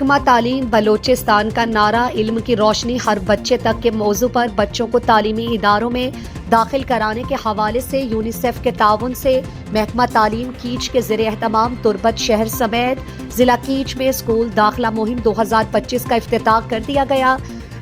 محکمہ تعلیم بلوچستان کا نعرہ علم کی روشنی ہر بچے تک کے موضوع پر بچوں کو تعلیمی اداروں میں داخل کرانے کے حوالے سے یونیسیف کے تعاون سے محکمہ تعلیم کیچ کے زیر اہتمام تربت شہر سمیت ضلع کیچ میں اسکول داخلہ مہم 2025 کا افتتاح کر دیا گیا۔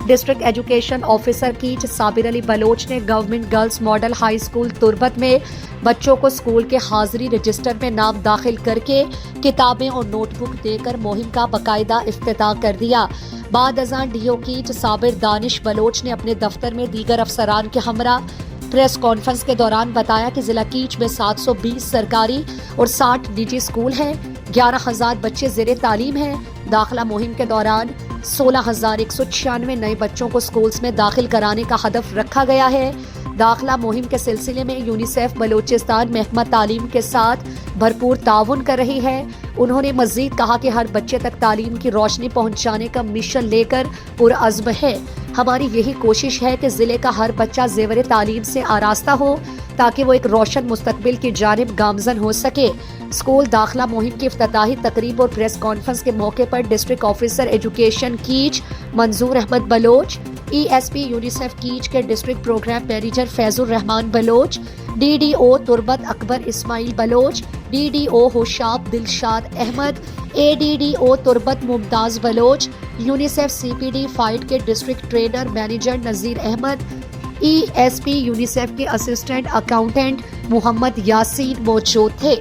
ڈسٹرکٹ ایجوکیشن آفیسر کیچ صابر علی بلوچ نے government girls model high school تربت میں بچوں کو اسکول کے حاضری رجسٹر میں نام داخل کر کے کتابیں اور نوٹ بک دے کر مہم کا باقاعدہ افتتاح کر دیا۔ بعد ازاں ڈی او کیچ صابر دانش بلوچ نے اپنے دفتر میں دیگر افسران کے ہمراہ پریس کانفرنس کے دوران بتایا کہ ضلع کیچ میں 720 سرکاری اور 60 نجی اسکول ہیں، 11,000 بچے زیر تعلیم ہیں۔ داخلہ مہم کے دوران 16,196 نئے بچوں کو اسکولز میں داخل کرانے کا ہدف رکھا گیا ہے۔ داخلہ مہم کے سلسلے میں یونیسیف بلوچستان محکمہ تعلیم کے ساتھ بھرپور تعاون کر رہی ہے۔ انہوں نے مزید کہا کہ ہر بچے تک تعلیم کی روشنی پہنچانے کا مشن لے کر پرعزم ہے۔ ہماری یہی کوشش ہے کہ ضلع کا ہر بچہ زیور تعلیم سے آراستہ ہو تاکہ وہ ایک روشن مستقبل کی جانب گامزن ہو سکے۔ اسکول داخلہ مہم کی افتتاحی تقریب اور پریس کانفرنس کے موقع پر district officer education Kech Manzoor Ahmed Baloch, E S P UNICEF Kech کے district programme manager Faiz urRehman Baloch, D D O Turbat Akbar Ismail Baloch, D D O Hoshab Dilshad Ahmed, A D D O Turbat Mumtaz Baloch, UNICEF C P D fight کے district trainer manager Nazir Ahmed, E S P UNICEF کے assistant accountant Muhammad Yasin موجود تھے۔